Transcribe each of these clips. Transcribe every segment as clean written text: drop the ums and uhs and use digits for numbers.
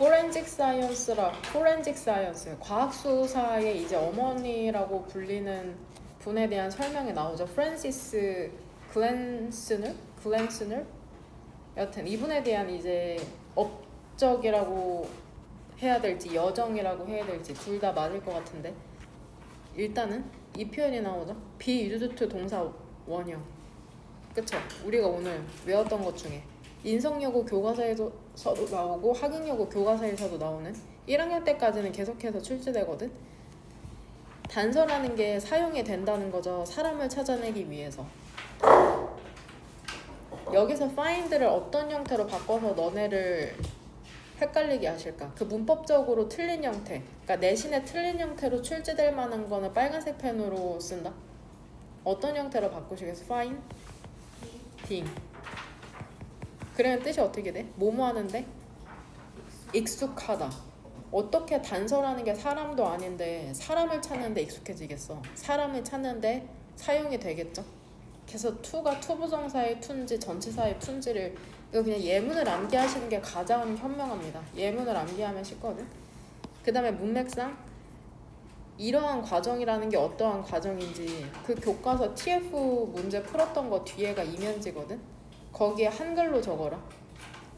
포렌식 사이언스, 과학수사의 이제 어머니라고 불리는 분에 대한 설명이 나오죠. 프랜시스 글랜스널? 여튼 이분에 대한 이제 업적이라고 해야 될지 여정이라고 해야 될지 둘 다 맞을 것 같은데, 일단은 이 표현이 나오죠. be used to 동사 원형. 그쵸? 우리가 오늘 외웠던 것 중에 인성여고 교과서에서도 나오고 학용여고 교과서에서도 나오는 1학년 때까지는 계속해서 출제되거든. 단서라는 게 사용이 된다는 거죠. 사람을 찾아내기 위해서. 여기서 find를 어떤 형태로 바꿔서 너네를 헷갈리게 하실까? 그 문법적으로 틀린 형태, 그러니까 내신에 틀린 형태로 출제될 만한 거는 빨간색 펜으로 쓴다. 어떤 형태로 바꾸시겠어? find? 딩. 그러면 뜻이 어떻게 돼? 뭐뭐 하는데? 익숙하다. 어떻게 단서라는 게 사람도 아닌데 사람을 찾는데 익숙해지겠어? 사람을 찾는데 사용이 되겠죠? 그래서 to가 투부정사의 툰지 전치사의 툰지를 이거 그냥 예문을 암기하시는 게 가장 현명합니다. 예문을 암기하면 쉽거든. 그 다음에 문맥상 이러한 과정이라는 게 어떠한 과정인지 그 교과서 TF 문제 풀었던 거 뒤에가 이면지거든. 거기에 한글로 적어라.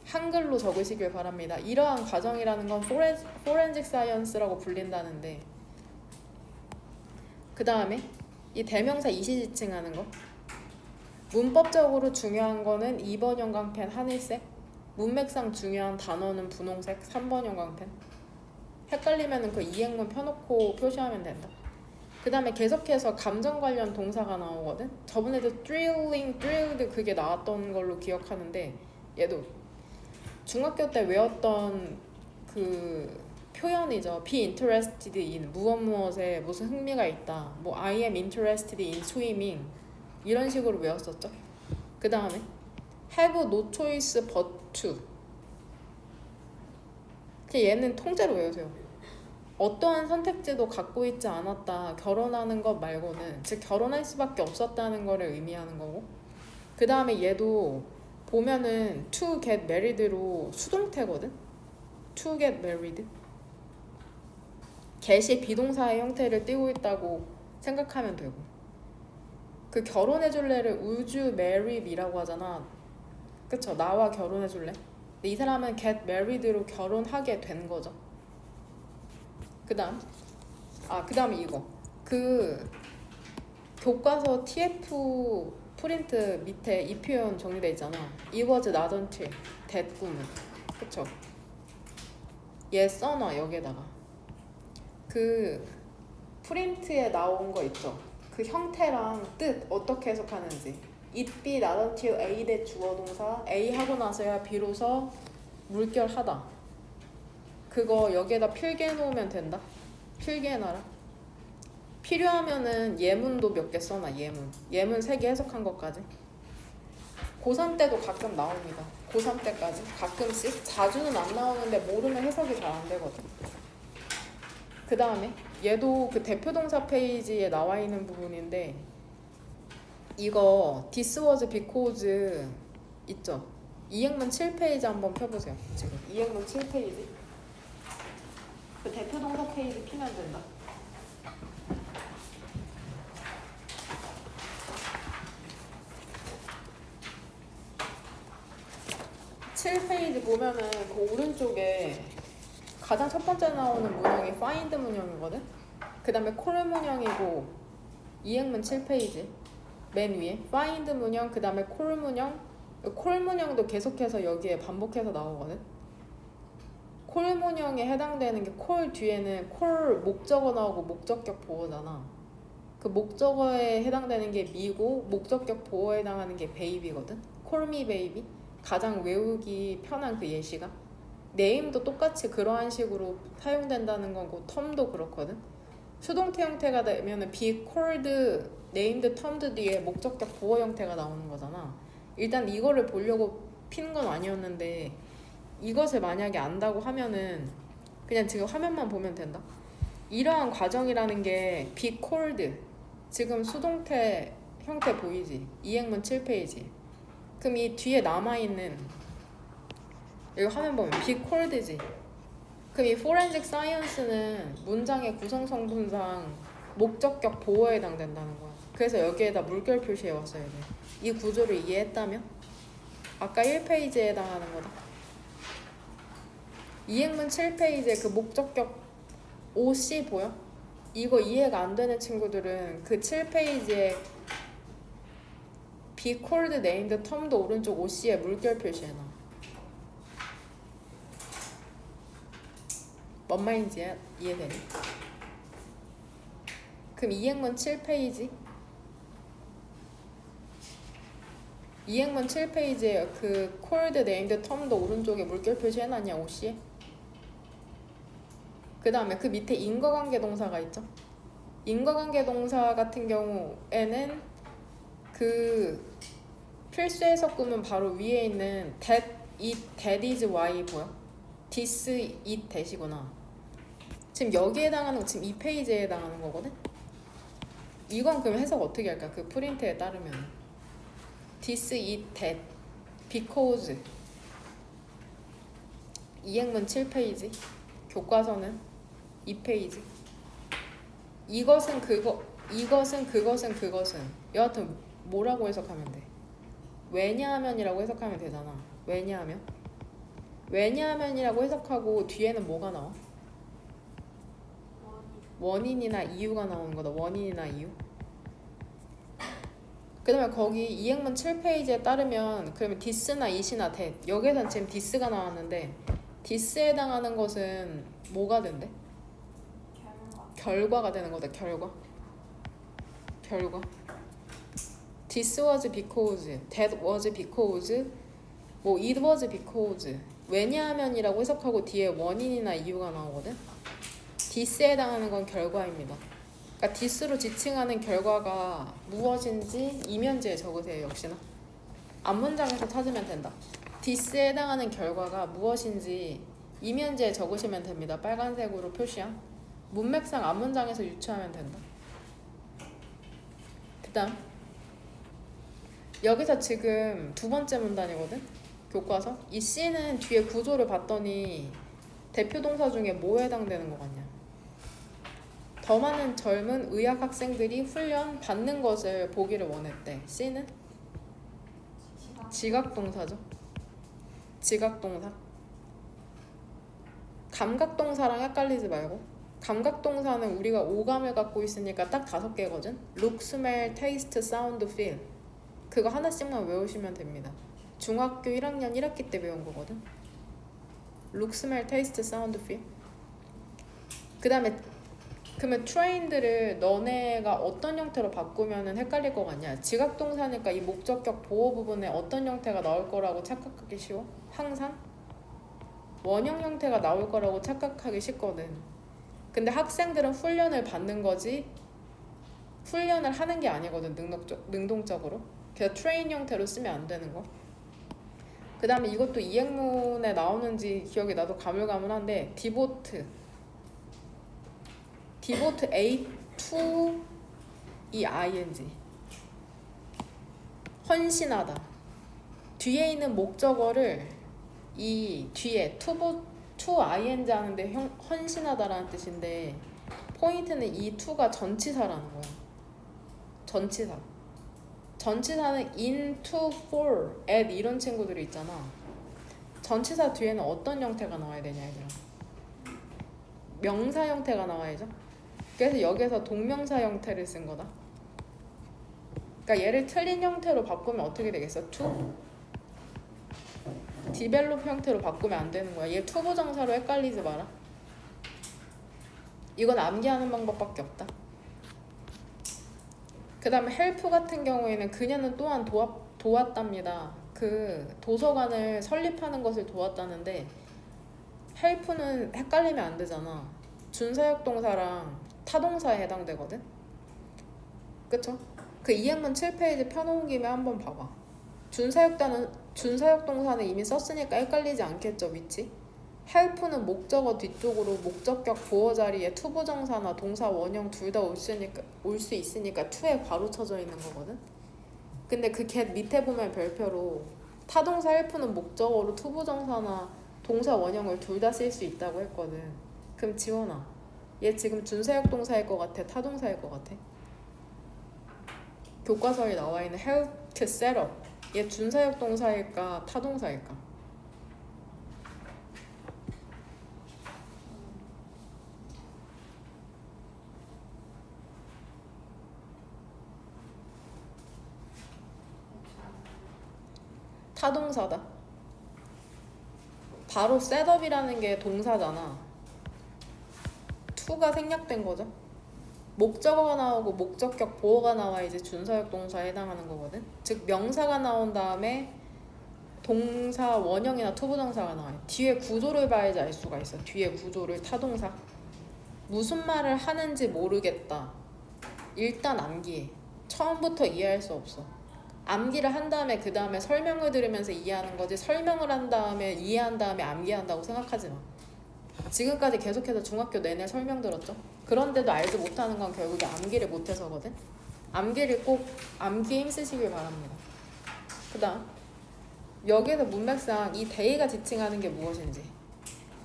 한글로 적으시길 바랍니다. 이러한 과정이라는 건 포렌식 사이언스라고 불린다는데, 그 다음에 이 대명사 이시지칭하는 거, 문법적으로 중요한 거는 2번 형광펜 하늘색, 문맥상 중요한 단어는 분홍색 3번 형광펜. 헷갈리면 그 이행문 펴놓고 표시하면 된다. 그 다음에 계속해서 감정 관련 동사가 나오거든. 저번에도 drilled 그게 나왔던 걸로 기억하는데, 얘도 중학교 때 외웠던 그 표현이죠. be interested in 무엇에 무슨 흥미가 있다. 뭐 I am interested in swimming 이런 식으로 외웠었죠. 그 다음에 have no choice but to. 얘는 통째로 외우세요. 어떠한 선택지도 갖고 있지 않았다. 결혼하는 것 말고는, 즉 결혼할 수밖에 없었다는 거를 의미하는 거고. 그 다음에 얘도 보면은 to get married로 수동태거든. to get married. get이 비동사의 형태를 띠고 있다고 생각하면 되고, 그 결혼해줄래를 would you marry me라고 하잖아. 그쵸? 나와 결혼해줄래? 근데 이 사람은 get married로 결혼하게 된 거죠. 그 다음에 이거 그 교과서 TF 프린트 밑에 이 표현 정리돼 있잖아. It was not until that 꿈은. 그쵸? 얘 써놔. 여기에다가 그 프린트에 나온 거 있죠. 그 형태랑 뜻 어떻게 해석하는지. It be not until A 대 주어 동사 A 하고 나서야 비로소 물결하다. 그거 여기에다 필기해 놓으면 된다. 필기해 놔라. 필요하면은 예문도 몇 개 써놔. 예문 3개 해석한 것까지. 고3 때도 가끔 나옵니다. 고3 때까지 가끔씩. 자주는 안 나오는데 모르면 해석이 잘 안 되거든. 그 다음에 얘도 그 대표동사 페이지에 나와 있는 부분인데, 이거 this was because 있죠. 이행문 7페이지 한번 펴보세요. 지금 이행문 7페이지 그 대표동사 페이지 피면 된다. 페이지 보면은 그 오른쪽에 가장 첫 번째 나오는 문형이 find 문형이거든. 그 다음에 call 문형이고, 이행문 7페이지 맨 위에 find 문형, 그 다음에 call 문형. call 문형도 계속해서 여기에 반복해서 나오거든. call 문형에 해당되는 게 call 뒤에는 call 목적어 나오고 목적격 보어잖아. 그 목적어에 해당되는 게 me고 목적격 보어에 해당하는 게 baby거든. call me baby. 가장 외우기 편한 그 예시가. name도 똑같이 그러한 식으로 사용된다는 거고, term도 그렇거든. 수동태 형태가 되면은 be called, named, termed 뒤에 목적격 보어 형태가 나오는 거잖아. 일단 이거를 보려고 핀 건 아니었는데, 이것을 만약에 안다고 하면은 그냥 지금 화면만 보면 된다. 이러한 과정이라는 게 be called, 지금 수동태 형태 보이지? 이행문 7페이지. 그럼 이 뒤에 남아있는, 이거 화면 보면 be called지. 그럼 이 forensic science는 문장의 구성 성분상 목적격 보호에 해당된다는 거야. 그래서 여기에다 물결 표시해 왔어야 돼. 이 구조를 이해했다면 아까 1페이지에 해당하는 거다. 이행문 7페이지에 그 목적격 OC 보여? 이거 이해가 안 되는 친구들은 그 7페이지에 be called named term도 오른쪽 OC에 물결 표시해놔. 뭔 말인지 이해되니? 그럼 이행문 7페이지 이행문 7페이지에 그 called named term도 오른쪽에 물결 표시해놨냐 OC에? 그 다음에 그 밑에 인과관계 동사가 있죠. 인과관계 동사 같은 경우에는 그 필수 해석구문 바로 위에 있는 that is why 보여? this it that이구나. 지금 여기에 해당하는 거 지금 이 페이지에 해당하는 거거든? 이건 그럼 해석 어떻게 할까? 그 프린트에 따르면 this it that because 이행문 7페이지 교과서는 2페이지 이것은 그것은 여하튼 뭐라고 해석하면 돼? 왜냐하면이라고 해석하면 되잖아. 왜냐하면이라고 해석하고 뒤에는 뭐가 나와? 원인이나 이유가 나오는 거다. 원인이나 이유. 그 다음에 거기 이행문 7페이지에 따르면 그러면 this나 it이나 that 여기에선 지금 this가 나왔는데 this에 해당하는 것은 뭐가 된대? 결과가 되는 거다. 결과. This was because, that was because, 뭐 it was because. 왜냐하면이라고 해석하고 뒤에 원인이나 이유가 나오거든. this에 해당하는 건 결과입니다. 그러니까 this로 지칭하는 결과가 무엇인지 이면지에 적으세요. 역시나 앞문장에서 찾으면 된다. this에 해당하는 결과가 무엇인지 이면지에 적으시면 됩니다. 빨간색으로 표시한 문맥상 앞문장에서 유추하면 된다. 그 다음 여기서 지금 두 번째 문단이거든. 교과서 이 C는 뒤에 구조를 봤더니 대표 동사 중에 뭐에 해당되는 것 같냐? 더 많은 젊은 의학 학생들이 훈련 받는 것을 보기를 원했대. C는 지각동사죠. 지각동사. 감각동사랑 헷갈리지 말고. 감각동사는 우리가 오감을 갖고 있으니까 딱 5개거든. Look, smell, taste, sound, feel. 그거 하나씩만 외우시면 됩니다. 중학교 1학년 1학기 때 배운 거거든. Look, smell, taste, sound, feel. 그 다음에 그러면 trained를 너네가 어떤 형태로 바꾸면 헷갈릴 것 같냐? 지각동사니까 이 목적격 보호 부분에 어떤 형태가 나올 거라고 착각하기 쉬워? 항상 원형 형태가 나올 거라고 착각하기 쉽거든. 근데 학생들은 훈련을 받는 거지 훈련을 하는 게 아니거든. 능동적으로. 그래서 트레인 형태로 쓰면 안 되는 거. 그 다음에 이것도 이행문에 나오는지 기억이 나도 가물가물한데 devote A to 이 ing 헌신하다. 뒤에 있는 목적어를 이 뒤에 to ing 하는데 헌신하다라는 뜻인데 포인트는 이 to가 전치사라는 거야. 전치사는 in, to, for, at 이런 친구들이 있잖아. 전치사 뒤에는 어떤 형태가 나와야 되냐 얘들아? 명사 형태가 나와야죠. 그래서 여기서 동명사 형태를 쓴 거다. 그러니까 얘를 틀린 형태로 바꾸면 어떻게 되겠어? to develop 형태로 바꾸면 안 되는 거야. 얘 투부정사로 헷갈리지 마라. 이건 암기하는 방법밖에 없다. 그 다음에 help 같은 경우에는 그녀는 또한 도왔답니다. 그 도서관을 설립하는 것을 도왔다는데 help는 헷갈리면 안 되잖아. 준사역 동사랑 타동사에 해당되거든. 그쵸? 그 이행문 7페이지 펴놓은 김에 한번 봐봐. 준사역 동사는 이미 썼으니까 헷갈리지 않겠죠, 위치? help는 목적어 뒤쪽으로 목적격 보어 자리에 투부정사나 동사 원형 둘 다 올 수 있으니까 to에 괄호 쳐져 있는 거거든. 근데 그 get 밑에 보면 별표로 타동사 help는 목적어로 투부정사나 동사 원형을 둘 다 쓸 수 있다고 했거든. 그럼 지원아, 얘 지금 준사역 동사일 것 같아? 타동사일 것 같아? 교과서에 나와 있는 help to set up, 얘 준사역 동사일까? 타동사일까? 타동사다. 바로 셋업이라는 게 동사잖아. to가 생략된 거죠. 목적어가 나오고 목적격 보어가 나와 이제 준사역 동사에 해당하는 거거든. 즉 명사가 나온 다음에 동사 원형이나 투부정사가 나와요. 뒤에 구조를 봐야지 알 수가 있어. 뒤에 구조를. 타동사. 무슨 말을 하는지 모르겠다. 일단 암기해. 처음부터 이해할 수 없어. 암기를 한 다음에 그 다음에 설명을 들으면서 이해하는 거지, 설명을 한 다음에 이해한 다음에 암기한다고 생각하지 마. 지금까지 계속해서 중학교 내내 설명 들었죠? 그런데도 알지 못하는 건 결국에 암기를 못해서거든. 암기를 꼭 암기에 힘쓰시길 바랍니다. 그 다음 여기에서 문맥상 이 대의가 지칭하는 게 무엇인지,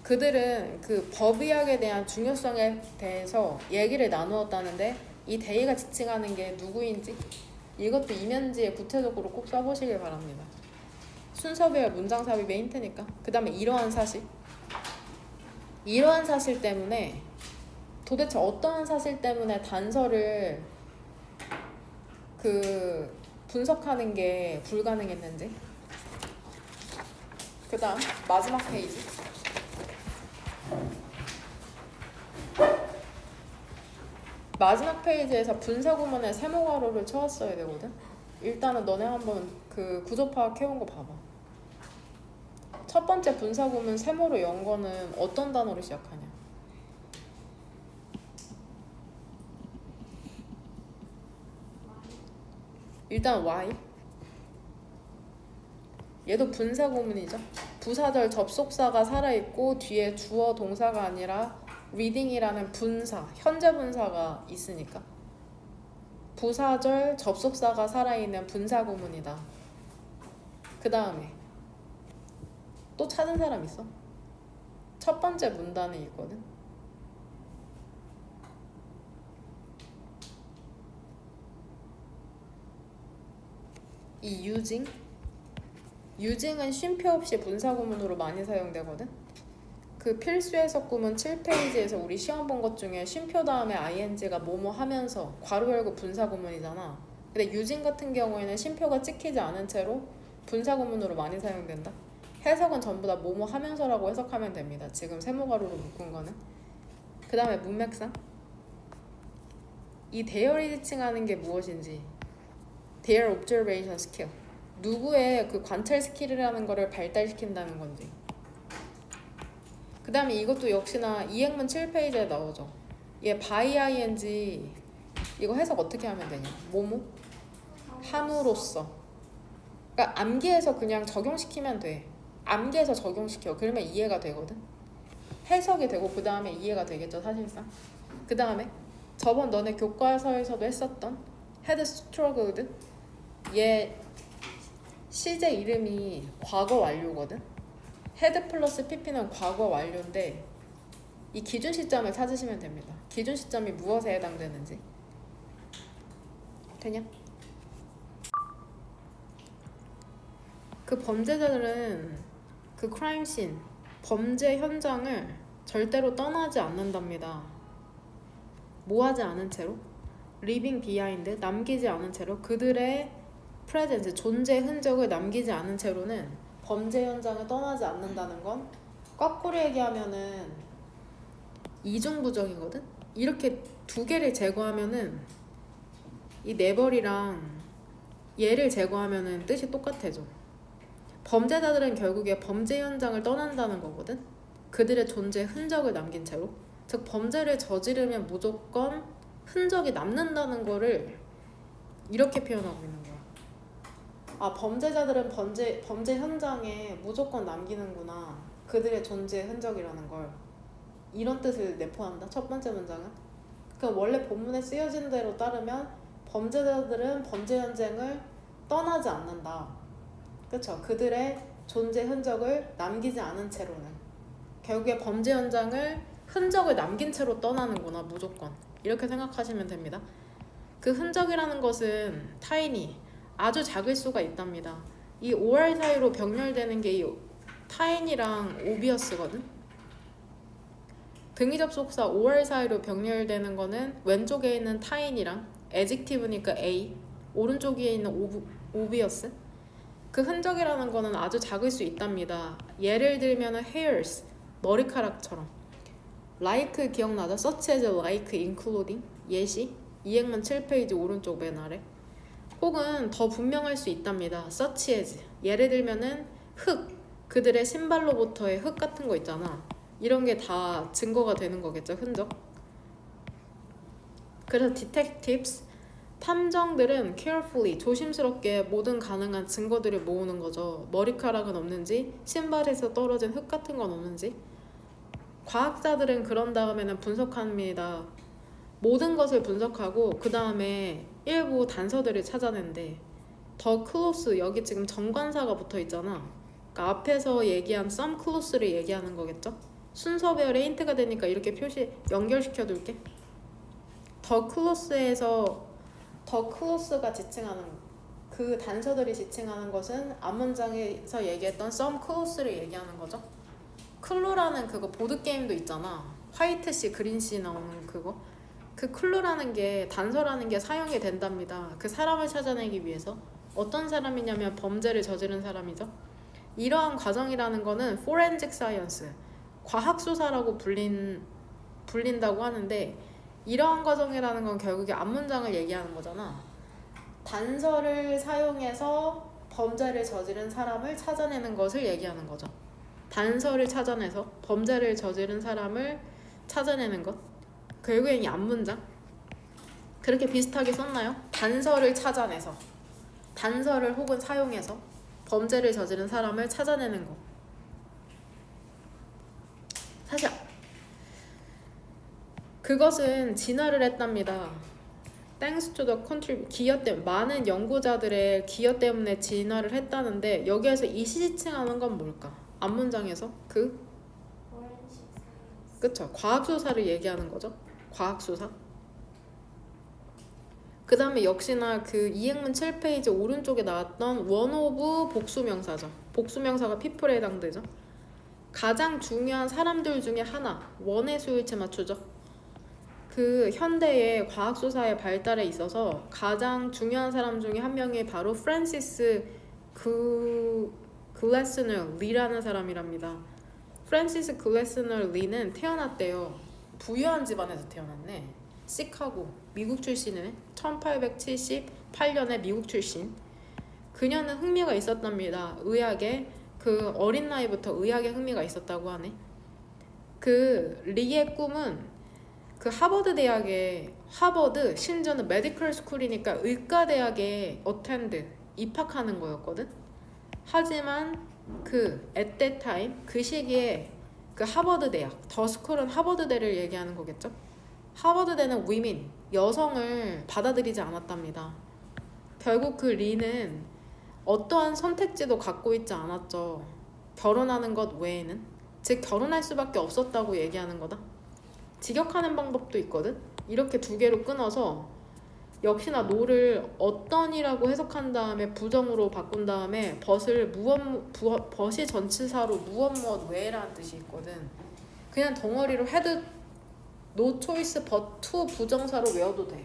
그들은 그 법의학에 대한 중요성에 대해서 얘기를 나누었다는데 이 대의가 지칭하는 게 누구인지 이것도 이면지에 구체적으로 꼭 써보시길 바랍니다. 순서별 문장 삽입의 힌트니까. 그 다음에 이러한 사실. 이러한 사실 때문에 도대체 어떠한 사실 때문에 단서를 분석하는 게 불가능했는지. 그 다음 마지막 페이지. 마지막 페이지에서 분사구문의 세모가루를 쳐왔어야 되거든. 일단은 너네 한번 그 구조 파악해온 거 봐봐. 첫 번째 분사구문 세모로 연 거는 어떤 단어로 시작하냐? 일단 why. 얘도 분사구문이죠. 부사절 접속사가 살아있고 뒤에 주어 동사가 아니라 reading이라는 분사, 현재 분사가 있으니까 부사절 접속사가 살아있는 분사구문이다. 그 다음에 또 찾은 사람 있어? 첫 번째 문단에 있거든. 이 using은 쉼표 없이 분사구문으로 많이 사용되거든. 그 필수 해석구문 7페이지에서 우리 시험 본 것 중에 쉼표 다음에 ing가 뭐뭐 하면서 괄호 열고 분사구문이잖아. 근데 using 같은 경우에는 쉼표가 찍히지 않은 채로 분사구문으로 많이 사용된다. 해석은 전부 다 뭐뭐 하면서라고 해석하면 됩니다. 지금 세모가루로 묶은 거는. 그 다음에 문맥상. 이 대열이 지칭하는 게 무엇인지. their observation skill. 누구의 그 관찰 스킬이라는 거를 발달시킨다는 건지. 그 다음에 이것도 역시나 이행문 7페이지에 나오죠. 얘 by ing 이거 해석 어떻게 하면 되냐. 뭐뭐? 함으로써. 그러니까 암기해서 그냥 적용시키면 돼. 암기해서 적용시켜. 그러면 이해가 되거든. 해석이 되고 그 다음에 이해가 되겠죠, 사실상. 그 다음에 저번 너네 교과서에서도 했었던 had struggled. 얘 시제 이름이 과거 완료거든. had 플러스 pp는 과거 완료인데 이 기준 시점을 찾으시면 됩니다. 기준 시점이 무엇에 해당되는지. 되냐? 그 범죄자들은 그 crime scene, 범죄 현장을 절대로 떠나지 않는답니다. 뭐 하지 않은 채로? leaving behind, 남기지 않은 채로. 그들의 presence, 존재 흔적을 남기지 않은 채로는 범죄 현장을 떠나지 않는다는 건 거꾸로 얘기하면은 이중부정이거든? 이렇게 두 개를 제거하면은 이 never이랑 얘를 제거하면은 뜻이 똑같아져. 범죄자들은 결국에 범죄 현장을 떠난다는 거거든? 그들의 존재 흔적을 남긴 채로. 즉 범죄를 저지르면 무조건 흔적이 남는다는 거를 이렇게 표현하고 있는 거야. 아, 범죄자들은 범죄 현장에 무조건 남기는구나. 그들의 존재 흔적이라는 걸. 이런 뜻을 내포한다. 첫 번째 문장은. 그럼 원래 본문에 쓰여진 대로 따르면 범죄자들은 범죄 현장을 떠나지 않는다. 그쵸? 그들의 존재 흔적을 남기지 않은 채로는. 결국에 범죄 현장을 흔적을 남긴 채로 떠나는구나 무조건 이렇게 생각하시면 됩니다. 그 흔적이라는 것은 타이니 아주 작을 수가 있답니다. 이 OR 사이로 병렬되는 게 이 타이니랑 오비어스거든. 등위 접속사 OR 사이로 병렬되는 거는 왼쪽에 있는 타이니랑 adjective니까 A, 오른쪽에 있는 오비어스. 그 흔적이라는 거는 아주 작을 수 있답니다. 예를 들면 hairs, 머리카락처럼. like 기억나죠? such as like including 예시 이행문 7페이지 오른쪽 맨 아래. 혹은 더 분명할 수 있답니다. such as 예를 들면은 흙, 그들의 신발로부터의 흙 같은 거 있잖아. 이런 게 다 증거가 되는 거겠죠, 흔적. 그래서 detectives, 탐정들은 carefully, 조심스럽게 모든 가능한 증거들을 모으는 거죠. 머리카락은 없는지, 신발에서 떨어진 흙 같은 건 없는지. 과학자들은 그런 다음에는 분석합니다. 모든 것을 분석하고 그 다음에 일부 단서들을 찾아낸대. 더 클로스, 여기 지금 정관사가 붙어 있잖아. 그러니까 앞에서 얘기한 some close를 얘기하는 거겠죠. 순서별의 힌트가 되니까 이렇게 표시 연결시켜 둘게. 더 클로스에서 더 클로스가 지칭하는 그 단서들이 지칭하는 것은 앞문장에서 얘기했던 some close를 얘기하는 거죠. 클루라는 그거 보드게임도 있잖아. 화이트씨 그린씨 나오는 그거. 그 클루라는 게 단서라는 게 사용이 된답니다. 그 사람을 찾아내기 위해서. 어떤 사람이냐면 범죄를 저지른 사람이죠. 이러한 과정이라는 거는 forensic science, 과학수사라고 불린다고 하는데 이러한 과정이라는 건 결국에 앞문장을 얘기하는 거잖아. 단서를 사용해서 범죄를 저지른 사람을 찾아내는 것을 얘기하는 거죠. 단서를 찾아내서 범죄를 저지른 사람을 찾아내는 것. 결국엔 이 앞문장 그렇게 비슷하게 썼나요? 단서를 찾아내서, 단서를 혹은 사용해서 범죄를 저지른 사람을 찾아내는 것. 사실 그것은 진화를 했답니다. Thanks to the contribute, 기여 때문에, 많은 연구자들의 기여 때문에 진화를 했다는데 여기에서 이시지칭하는 건 뭘까? 앞문장에서 그쵸, 과학수사를 얘기하는 거죠. 과학수사. 그 다음에 역시나 그 이행문 7페이지 오른쪽에 나왔던 one of 복수명사죠. 복수명사가 people에 해당되죠. 가장 중요한 사람들 중에 하나, 원의 수일치 맞추죠. 그 현대의 과학수사의 발달에 있어서 가장 중요한 사람 중에 한 명이 바로 프랜시스 글래스너 리라는 사람이랍니다. 프랜시스 글래스너 리는 태어났대요. 부유한 집안에서 태어났네. 시카고, 미국 출신이네. 1878년에 미국 출신. 그녀는 흥미가 있었답니다. 의학에. 그 어린 나이부터 의학에 흥미가 있었다고 하네. 그 리의 꿈은 그 하버드 대학에, 하버드 심지어는 메디컬 스쿨이니까 의과 대학에 입학하는 거였거든. 하지만 그 at that time, 그 시기에 그 하버드 대학, 더 스쿨은 하버드대를 얘기하는 거겠죠. 하버드대는 women, 여성을 받아들이지 않았답니다. 결국 그 리는 어떠한 선택지도 갖고 있지 않았죠. 결혼하는 것 외에는. 즉 결혼할 수밖에 없었다고 얘기하는 거다. 직역하는 방법도 있거든. 이렇게 두 개로 끊어서 역시나 no를 어떤이라고 해석한 다음에 부정으로 바꾼 다음에 벗이 전치사로 무엇 외라는 뜻이 있거든. 그냥 덩어리로 해도 no choice but to 부정사로 외워도 돼.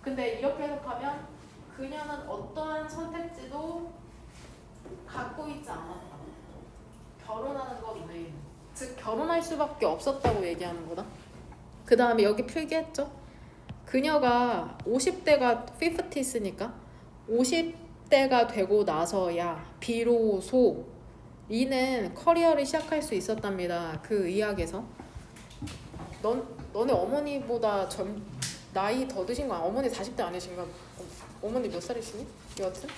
근데 이렇게 해석하면 그녀는 어떠한 선택지도 갖고 있지 않았다. 결혼하는 것 외에는. 즉 결혼할 수밖에 없었다고 얘기하는 거다. 그 다음에 여기 필기했죠. 그녀가 50대가 50s니까 50대가 되고 나서야 비로소 리는 커리어를 시작할 수 있었답니다. 그 의학에서. 너네 어머니보다 나이 더 드신 거야? 어머니 40대 아니신가? 어머니 몇 살이시니? 여하튼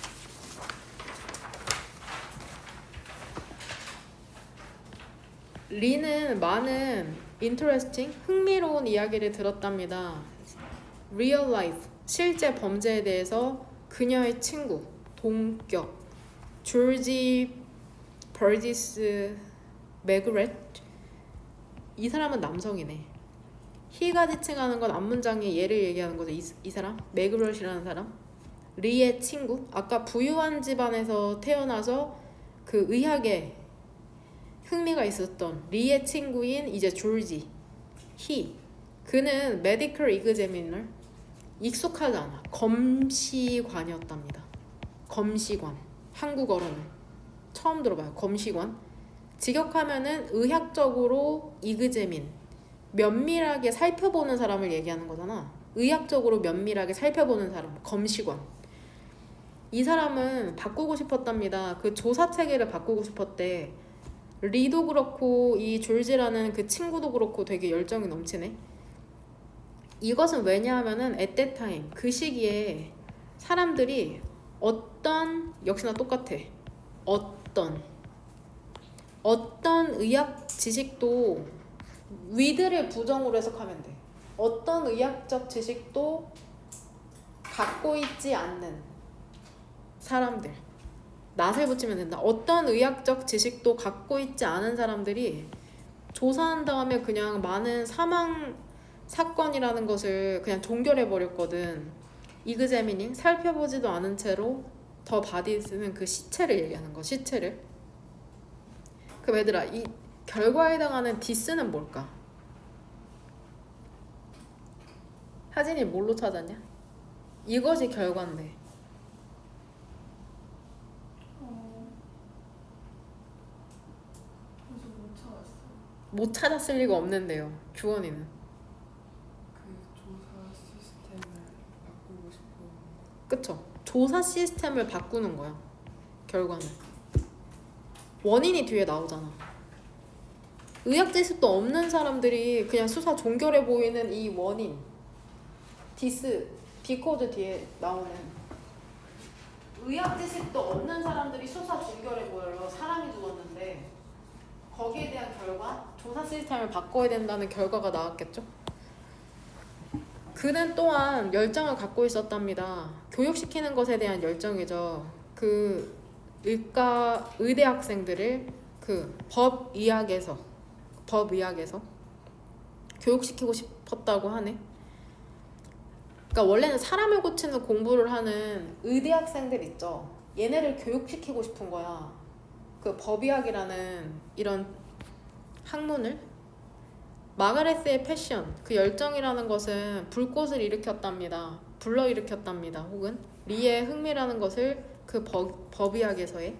리는 많은 interesting, 흥미로운 이야기를 들었답니다. real life, 실제 범죄에 대해서 그녀의 친구, 동격 조지 버지스 매그렛 이 사람은 남성이네. he가 지칭하는 건 앞문장의 얘를 얘기하는 거죠. 이 사람 맥그럴이라는 사람, 리의 친구. 아까 부유한 집안에서 태어나서 그 의학에 흥미가 있었던 리의 친구인 이제 졸지. 그는 메디컬 이그제미너, 익숙하지 않아. 검시관이었답니다. 검시관. 한국어로는 처음 들어봐요. 검시관. 직역하면은 의학적으로 이그제민, 면밀하게 살펴보는 사람을 얘기하는 거잖아. 의학적으로 면밀하게 살펴보는 사람, 검시관. 이 사람은 바꾸고 싶었답니다. 그 조사 체계를 바꾸고 싶었대. 리도 그렇고 이 졸지라는 그 친구도 그렇고 되게 열정이 넘치네. 이것은 왜냐하면은 at that time, 그 시기에 사람들이 역시나 똑같아. 어떤 의학 지식도 with를 부정으로 해석하면 돼. 어떤 의학적 지식도 갖고 있지 않는 사람들, 낫을 붙이면 된다. 어떤 의학적 지식도 갖고 있지 않은 사람들이 조사한 다음에 그냥 많은 사망 사건이라는 것을 그냥 종결해 버렸거든. 이그제미닝, 살펴보지도 않은 채로 더 바디스는 그 시체를 얘기하는 거. 시체를. 그럼 얘들아, 이 결과에 해당하는 디스는 뭘까? 하진이 뭘로 찾았냐? 이것이 결과인데 그래서 못 찾았어요. 못 찾았을 리가 없는데요. 주원이는. 그 조사 시스템을 바꾸고 싶은. 그쵸? 조사 시스템을 바꾸는 거야. 결과는. 원인이 뒤에 나오잖아. 의학 지식도 없는 사람들이 그냥 수사 종결해 보이는 이 원인, 비코즈 뒤에 나오는 의학 지식도 없는 사람들이 수사 종결해 보여요. 사람이 죽었는데 거기에 대한 결과, 조사 시스템을 바꿔야 된다는 결과가 나왔겠죠. 그는 또한 열정을 갖고 있었답니다. 교육시키는 것에 대한 열정이죠. 그 의대 학생들을 그 법의학에서 교육시키고 싶었다고 하네. 그러니까 원래는 사람을 고치는 공부를 하는 의대 학생들 있죠. 얘네를 교육시키고 싶은 거야. 그 법의학이라는 이런 학문을. 마가레스의 패션, 그 열정이라는 것은 불꽃을 일으켰답니다. 불러일으켰답니다. 혹은 리의 흥미라는 것을 그 법의학에서의.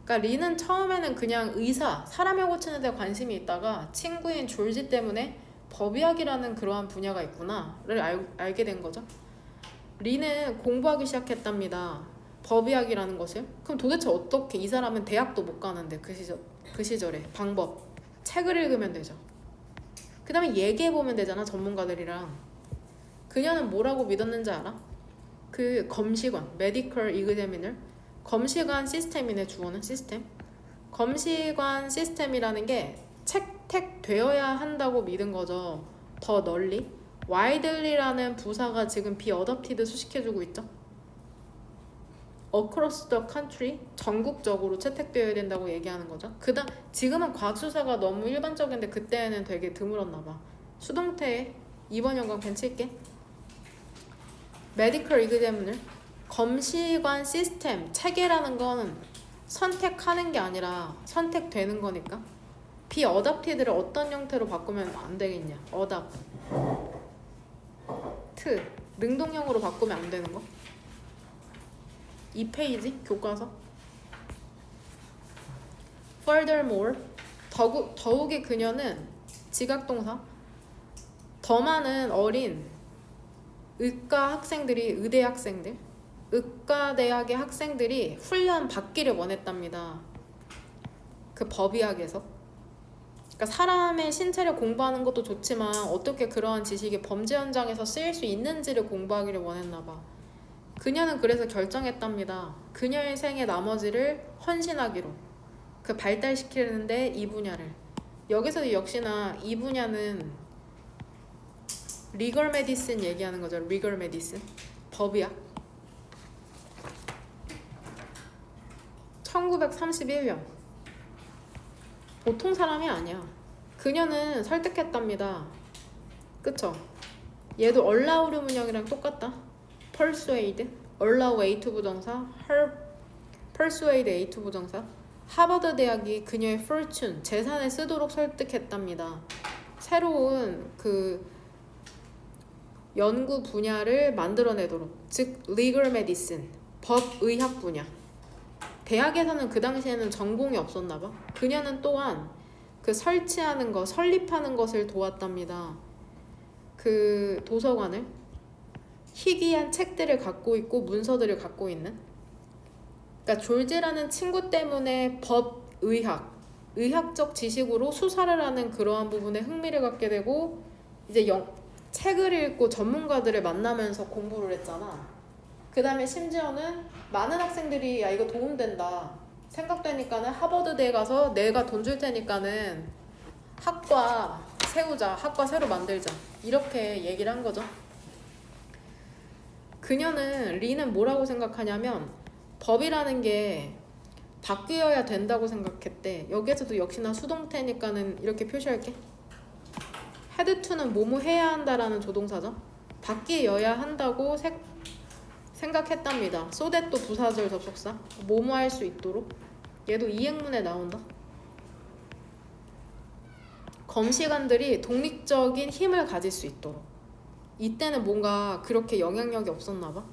그러니까 리는 처음에는 그냥 의사, 사람을 고치는 데 관심이 있다가 친구인 졸지 때문에 법의학이라는 그러한 분야가 있구나를 알게 된 거죠. 리는 공부하기 시작했답니다. 법의학이라는 것을. 그럼 도대체 어떻게, 이 사람은 대학도 못 가는데 그 시절에 방법, 책을 읽으면 되죠. 그 다음에 얘기해보면 되잖아, 전문가들이랑. 그녀는 뭐라고 믿었는지 알아? 그 검시관, 메디컬 이그제미너, 검시관 시스템이네. 주어는 시스템. 검시관 시스템이라는 게 채택되어야 한다고 믿은 거죠. 더 널리. 와이들리라는 부사가 지금 be adopted 수식해주고 있죠. across the country, 전국적으로 채택되어야 된다고 얘기하는 거죠. 지금은 과학수사가 너무 일반적인데 그때는 되게 드물었나 봐. 수동태에 2번 연관 벤칠게. medical examiner, 검시관 시스템, 체계라는 건 선택하는 게 아니라 선택되는 거니까. be adopted를 어떤 형태로 바꾸면 안 되겠냐? adopt, 능동형으로 바꾸면 안 되는 거. 2페이지 교과서. Furthermore, 더욱이 그녀는 지각동사, 더 많은 어린 의과 학생들이, 의대 학생들, 의과대학의 학생들이 훈련 받기를 원했답니다. 그 법의학에서. 그러니까 사람의 신체를 공부하는 것도 좋지만 어떻게 그러한 지식이 범죄 현장에서 쓰일 수 있는지를 공부하기를 원했나 봐. 그녀는 그래서 결정했답니다. 그녀의 생의 나머지를 헌신하기로. 그 발달시키는데 이 분야를. 여기서도 역시나 이 분야는 리걸 메디슨 얘기하는 거죠. 리걸 메디슨. 법의학. 1931년. 보통 사람이 아니야. 그 그녀는 설득했답니다. 그쵸? 얘도 allow를 문형이랑 똑같다. persuade, allow A2 부정사, persuade A2 부정사. 하버드 대학이 그녀의 fortune, 재산을 쓰도록 설득했답니다. 새로운 그 연구 분야를 만들어내도록, 즉 legal medicine, 법의학 분야. 대학에서는 그 당시에는 전공이 없었나 봐. 그녀는 또한 그 설치하는 것, 설립하는 것을 도왔답니다. 그 도서관을 희귀한 책들을 갖고 있고 문서들을 갖고 있는. 그러니까 졸지라는 친구 때문에 법의학, 의학적 지식으로 수사를 하는 그러한 부분에 흥미를 갖게 되고 이제 책을 읽고 전문가들을 만나면서 공부를 했잖아. 그 다음에 심지어는 많은 학생들이 야 이거 도움된다 생각되니까는 하버드대에 가서 내가 돈 줄 테니까는 학과 세우자, 학과 새로 만들자 이렇게 얘기를 한 거죠. 그녀는 리는 뭐라고 생각하냐면 법이라는 게 바뀌어야 된다고 생각했대. 여기에서도 역시나 수동태니까는 이렇게 표시할게. had to는 뭐뭐 해야 한다라는 조동사죠. 바뀌어야 한다고 생각했답니다. so that 또 부사절 접속사. 뭐뭐 할 수 있도록. 얘도 이행문에 나온다. 검시관들이 독립적인 힘을 가질 수 있도록. 이때는 뭔가 그렇게 영향력이 없었나 봐.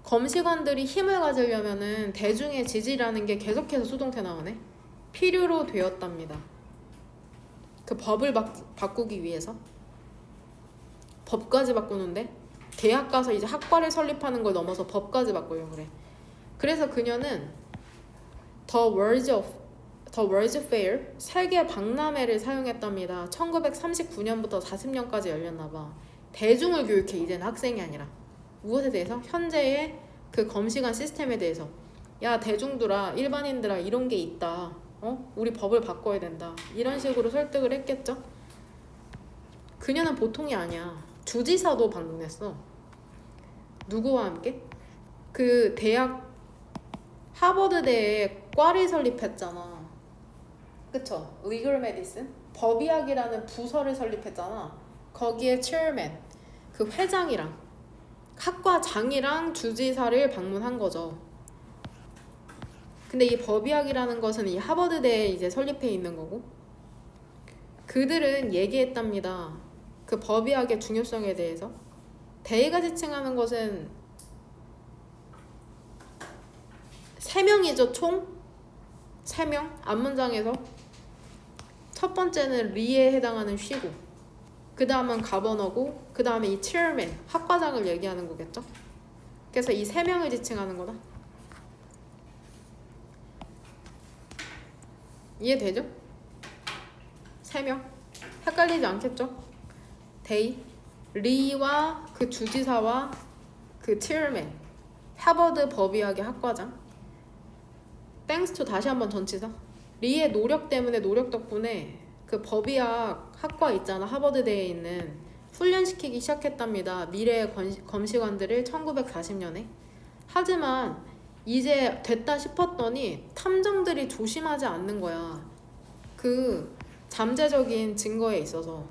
검시관들이 힘을 가지려면은 대중의 지지라는 게 계속해서 수동태 나오네. 필요로 되었답니다. 그 법을 바꾸기 위해서. 법까지 바꾸는데 대학 가서 이제 학과를 설립하는 걸 넘어서 법까지 바꾸려고 그래. 그래서 그녀는 The World's Fair 세계 박람회를 사용했답니다. 1939년부터 40년까지 열렸나 봐. 대중을 교육해. 이제는 학생이 아니라. 무엇에 대해서? 현재의 그 검시관 시스템에 대해서. 야 대중들아, 일반인들아, 이런 게 있다. 우리 법을 바꿔야 된다. 이런 식으로 설득을 했겠죠. 그녀는 보통이 아니야. 주지사도 방문했어. 누구와 함께? 그 대학 하버드대에 과를 설립했잖아. 그쵸? Legal Medicine? 법의학이라는 부서를 설립했잖아. 거기에 chairman, 그 회장이랑 학과장이랑 주지사를 방문한 거죠. 근데 이 법의학이라는 것은 이 하버드대에 이제 설립해 있는 거고, 그들은 얘기했답니다. 그 법의학의 중요성에 대해서. 대의가 지칭하는 것은 3명이죠, 총? 3명? 앞문장에서 첫 번째는 리에 해당하는 쉬고, 그 다음은 가버너고, 그 다음에 이 체어맨, 학과장을 얘기하는 거겠죠? 그래서 이 3명을 지칭하는 거다. 이해되죠? 3명. 헷갈리지 않겠죠? 데이, 리와 그 주지사와 그 체어맨, 하버드 법의학의 학과장. 땡스 투 다시 한번 전치사. 리의 노력 때문에, 노력 덕분에 그 법의학 학과 있잖아, 하버드대에 있는. 훈련시키기 시작했답니다. 미래의 검시관들을 1940년에. 하지만 이제 됐다 싶었더니 탐정들이 조심하지 않는 거야. 그 잠재적인 증거에 있어서.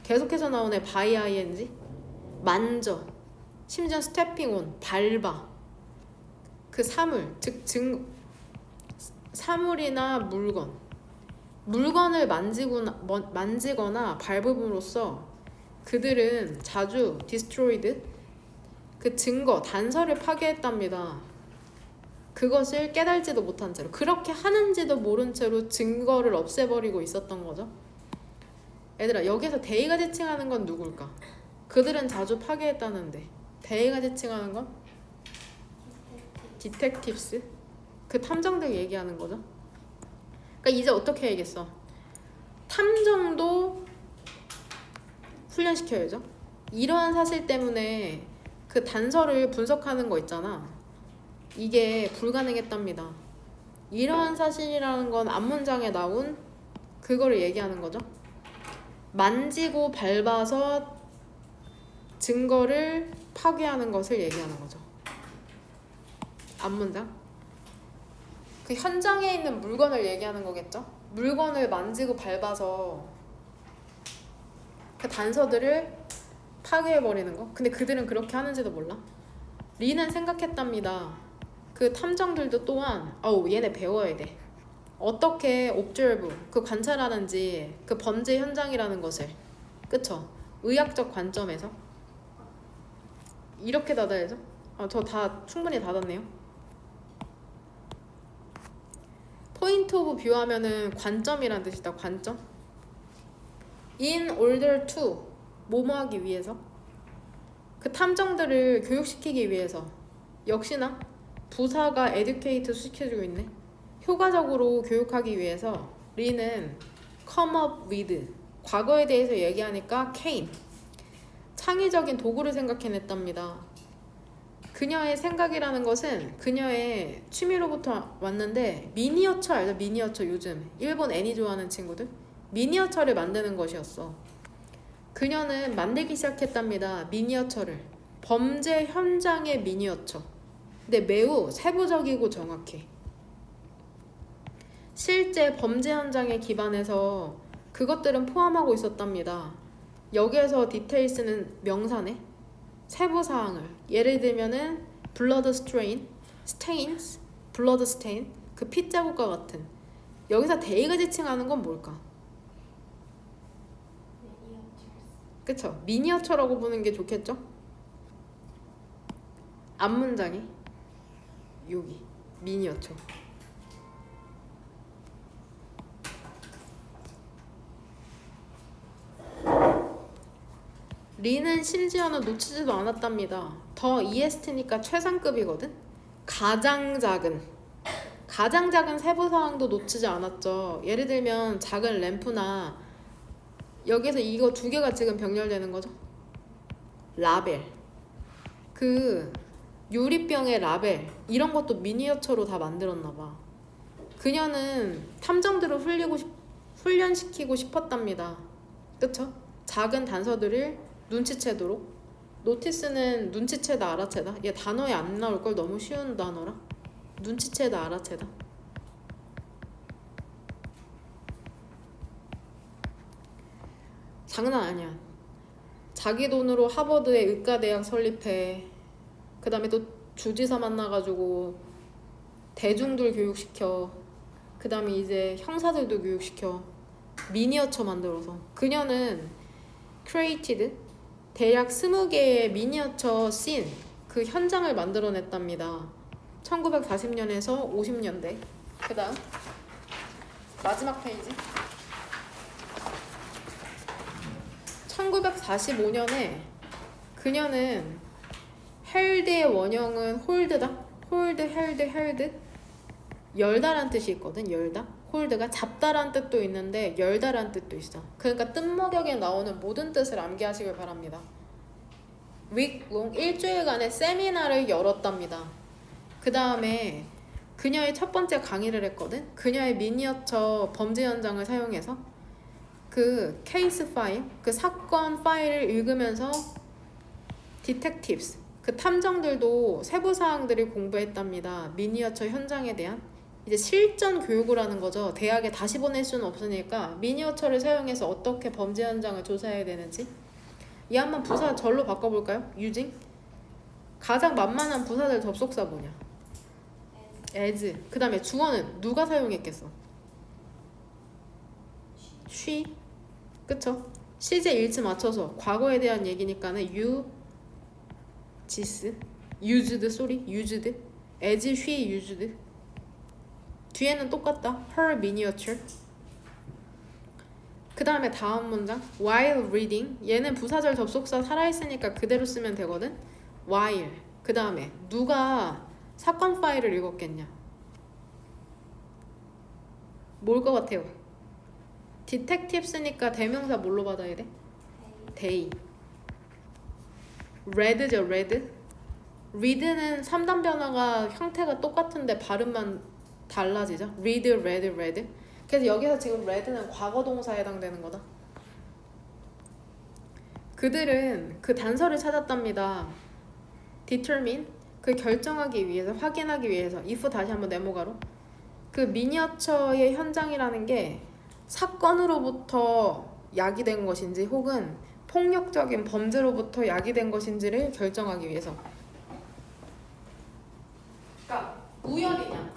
계속해서 나오네. by ing, 만져, 심지어 스태핑 온, 밟아. 그 사물, 즉 사물이나 물건을 만지거나 밟음으로써 그들은 자주 destroyed, 그 증거, 단서를 파괴했답니다. 그것을 깨달지도 못한 채로, 그렇게 하는지도 모른 채로 증거를 없애버리고 있었던 거죠. 얘들아, 여기서 대의가 지칭하는 건 누굴까? 그들은 자주 파괴했다는데 대의가 지칭하는 건? 디텍티브스? 그 탐정들 얘기하는 거죠. 그러니까 이제 어떻게 해야겠어? 탐정도 훈련시켜야죠. 이러한 사실 때문에 그 단서를 분석하는 거 있잖아. 이게 불가능했답니다. 이러한 사실이라는 건 앞문장에 나온 그거를 얘기하는 거죠. 만지고 밟아서 증거를 파괴하는 것을 얘기하는 거죠. 앞문장. 그 현장에 있는 물건을 얘기하는 거겠죠. 물건을 만지고 밟아서 그 단서들을 파괴해버리는 거. 근데 그들은 그렇게 하는지도 몰라. 리는 생각했답니다. 그 탐정들도 또한 얘네 배워야 돼. 어떻게 observe, 그 관찰하는지 그 범죄 현장이라는 것을. 그쵸? 의학적 관점에서. 이렇게 닫아야죠. 저 다 충분히 닫았네요. 포인트 오브 뷰 하면은 관점이란 뜻이다. 관점. In order to 뭐뭐 하기 위해서, 그 탐정들을 교육시키기 위해서. 역시나 부사가 educate 시켜주고 있네. 효과적으로 교육하기 위해서 리는 come up with, 과거에 대해서 얘기하니까 came, 창의적인 도구를 생각해냈답니다. 그녀의 생각이라는 것은 그녀의 취미로부터 왔는데, 미니어처 알죠? 미니어처. 요즘 일본 애니 좋아하는 친구들 미니어처를 만드는 것이었어. 그녀는 만들기 시작했답니다. 미니어처를. 범죄 현장의 미니어처. 근데 매우 세부적이고 정확해. 실제 범죄 현장에 기반해서 그것들은 포함하고 있었답니다. 여기에서 디테일스는 명사네. 세부 사항을. 예를 들면은 blood stains, blood stain, 그 핏자국과 같은. 여기서 데이가 지칭하는 건 뭘까? 그쵸? 미니어처라고 보는 게 좋겠죠? 앞문장이 여기 미니어처. 리는 심지어는 놓치지도 않았답니다. 더 EST니까 최상급이거든? 가장 작은 세부사항도 놓치지 않았죠. 예를 들면 작은 램프나, 여기서 이거 두 개가 지금 병렬되는 거죠. 라벨, 그 유리병의 라벨, 이런 것도 미니어처로 다 만들었나 봐. 그녀는 탐정들을 훈련시키고 싶었답니다. 그쵸? 작은 단서들을 눈치채도록. 노티스는 눈치채다, 알아채다. 얘 단어에 안 나올 걸, 너무 쉬운 단어라. 눈치채다, 알아채다. 장난 아니야. 자기 돈으로 하버드에 의과대학 설립해. 그 다음에 또 주지사 만나가지고 대중들 교육시켜. 그 다음에 이제 형사들도 교육시켜. 미니어처 만들어서. 그녀는 created 대략 20개의 미니어처 씬, 그 현장을 만들어냈답니다. 1940년에서 50년대. 그 다음 마지막 페이지. 1945년에 그녀는 헬드의 원형은 홀드다. 홀드, 헬드. 열다란 뜻이 있거든. 열다. 홀드가 잡다란 뜻도 있는데 열다란 뜻도 있어. 그러니까 뜻먹역에 나오는 모든 뜻을 암기하시길 바랍니다. week-long, 일주일간의 세미나를 열었답니다. 그 다음에 그녀의 첫 번째 강의를 했거든. 그녀의 미니어처 범죄 현장을 사용해서 그 케이스 파일, 그 사건 파일을 읽으면서 디텍티브스, 그 탐정들도 세부 사항들을 공부했답니다. 미니어처 현장에 대한 이제 실전 교육을 하는 거죠. 대학에 다시 보낼 수는 없으니까 미니어처를 사용해서 어떻게 범죄 현장을 조사해야 되는지. 이 한번 부사 절로 바꿔볼까요? 유징. 가장 만만한 부사들 접속사 뭐냐? as. 그 다음에 주어는 누가 사용했겠어? she. 그쵸? 시제 일치 맞춰서 과거에 대한 얘기니까는 you, this, used, used, as she used. 뒤에는 똑같다. her miniature. 그 다음에 다음 문장 while reading. 얘는 부사절 접속사 살아있으니까 그대로 쓰면 되거든. while. 그 다음에 누가 사건 파일을 읽었겠냐? 뭘 것 같아요? 디텍티브스니까 대명사 뭘로 받아야 돼? they. read죠, read. read는 3단 변화가 형태가 똑같은데 발음만 달라지죠. read. 그래서 여기서 지금 read는 과거 동사에 해당되는 거다. 그들은 그 단서를 찾았답니다. determine, 그 결정하기 위해서, 확인하기 위해서. if 다시 한번 네모가로. 그 미니어처의 현장이라는 게 사건으로부터 야기된 것인지 혹은 폭력적인 범죄로부터 야기된 것인지를 결정하기 위해서. 그러니까 우연이냐,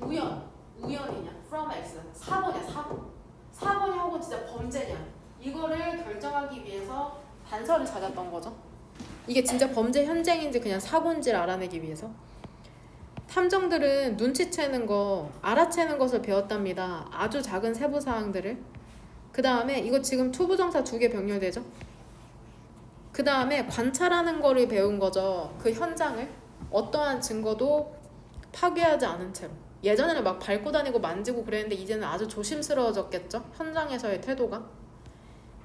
우연이냐, from X, 사고냐, 사고냐 혹은 진짜 범죄냐, 이거를 결정하기 위해서 단서를 찾았던 거죠. 이게 진짜 범죄 현장인지 그냥 사고인지를 알아내기 위해서. 탐정들은 눈치채는 거, 알아채는 것을 배웠답니다. 아주 작은 세부 사항들을. 그 다음에 이거 지금 투부정사 2개 병렬되죠. 그 다음에 관찰하는 거를 배운 거죠. 그 현장을 어떠한 증거도 파괴하지 않은 채로. 예전에는 막 밟고 다니고 만지고 그랬는데 이제는 아주 조심스러워졌겠죠. 현장에서의 태도가.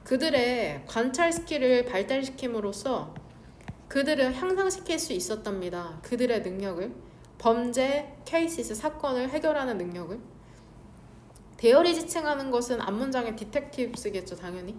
그들의 관찰 스킬을 발달시킴으로써 그들을 향상시킬 수 있었답니다. 그들의 능력을. 범죄, 케이시스, 사건을 해결하는 능력을. 대열이 지칭하는 것은 앞문장의 디텍티브스겠죠, 당연히.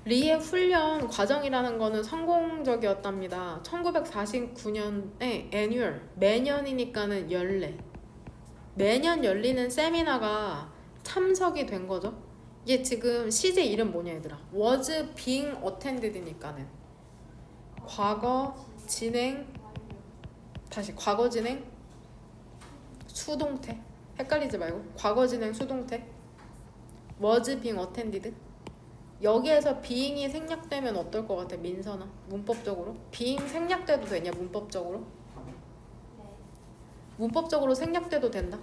리의 훈련 과정이라는 거는 성공적이었답니다. 1949년에 애뉴얼, 매년이니까는 연례. 매년 열리는 세미나가 참석이 된 거죠. 이게 지금 CJ 이름 뭐냐 얘들아. was being attended니까는 과거 진행, 다시 과거 진행 수동태, 헷갈리지 말고 과거 진행 수동태 was being attended. 여기에서 being이 생략되면 어떨 것 같아? 민선아, 문법적으로 being 생략돼도 되냐? 문법적으로? 문법적으로 생략돼도 된다.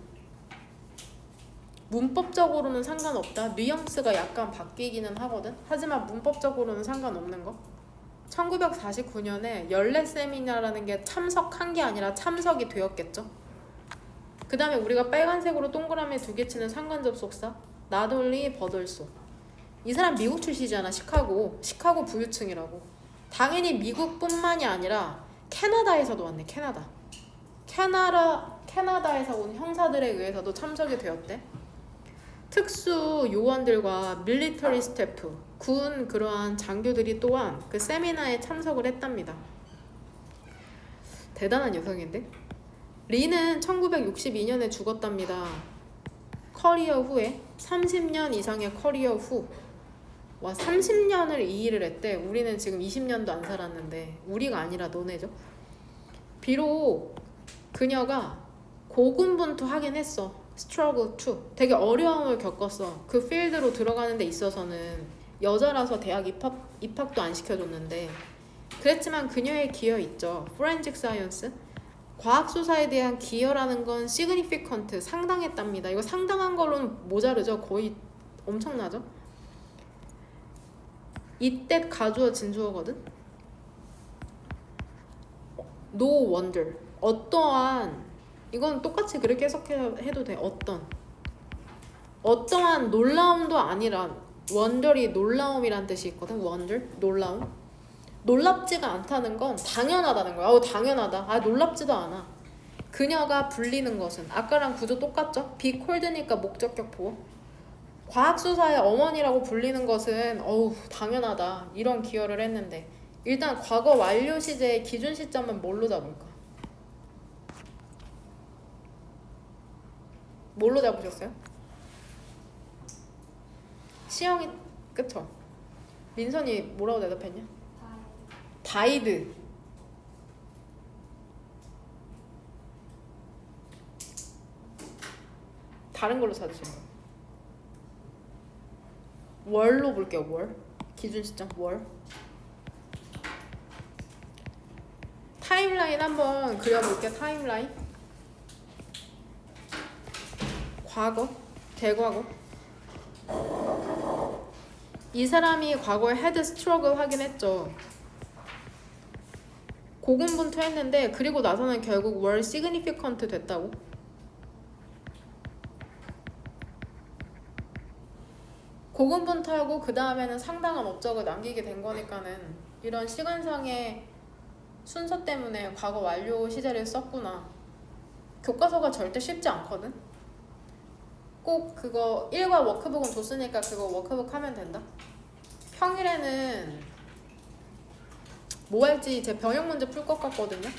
문법적으로는 상관없다. 뉘앙스가 약간 바뀌기는 하거든. 하지만 문법적으로는 상관없는 거. 1949년에 연례 세미나라는 게 참석한 게 아니라 참석이 되었겠죠. 그 다음에 우리가 빨간색으로 동그라미 2개 치는 상관접속사 나돌리 버덜소. 이 사람 미국 출시잖아. 시카고 부유층이라고. 당연히 미국뿐만이 아니라 캐나다에서도 왔네. 캐나다에서 온 형사들에 의해서도 참석이 되었대. 특수 요원들과 밀리터리 스태프, 군 그러한 장교들이 또한 그 세미나에 참석을 했답니다. 대단한 여성인데? 리는 1962년에 죽었답니다. 커리어 후에 30년 이상의 커리어 후. 와, 30년을 이 일을 했대. 우리는 지금 20년도 안 살았는데, 우리가 아니라 너네죠. 비록 그녀가 고군분투하긴 했어. struggle to. 되게 어려움을 겪었어. 그 필드로 들어가는 데 있어서는 여자라서 대학 입학도 안 시켜줬는데, 그랬지만 그녀의 기여 있죠. forensic science. 과학수사에 대한 기여라는 건 significant, 상당했답니다. 이거 상당한 걸로는 모자르죠. 거의 엄청나죠. 이때 가주어 진주어거든. No wonder. 어떠한, 이건 똑같이 그렇게 해석해도 돼. 어떠한 놀라움도 아니라, wonder이 놀라움이란 뜻이 있거든. wonder, 놀라움. 놀랍지가 않다는 건 당연하다는 거야. 당연하다. 놀랍지도 않아. 그녀가 불리는 것은 아까랑 구조 똑같죠? be called니까 목적격 보호. 과학수사의 어머니라고 불리는 것은 당연하다. 이런 기여를 했는데, 일단 과거 완료 시제의 기준 시점은 뭘로 잡을까? 뭘로 잡으셨어요? 시영이 그쵸? 민선이 뭐라고 대답했냐? 다이드. 다른 걸로 찾으시는 거예요. 월로 볼게요. 월. 기준 시점 월. 타임라인 한번 그려볼게요. 타임라인. 과거, 대과거. 이 사람이 과거에 헤드 스트러글 하긴 했죠. 고군분투했는데 그리고 나서는 결국 월 시그니피컨트 됐다고. 고군분투하고 그 다음에는 상당한 업적을 남기게 된 거니까는 이런 시간상의 순서 때문에 과거 완료 시제를 썼구나. 교과서가 절대 쉽지 않거든. 꼭 그거 일과 워크북은 줬으니까 그거 워크북 하면 된다. 평일에는 뭐 할지 제 병역 문제 풀 것 같거든요.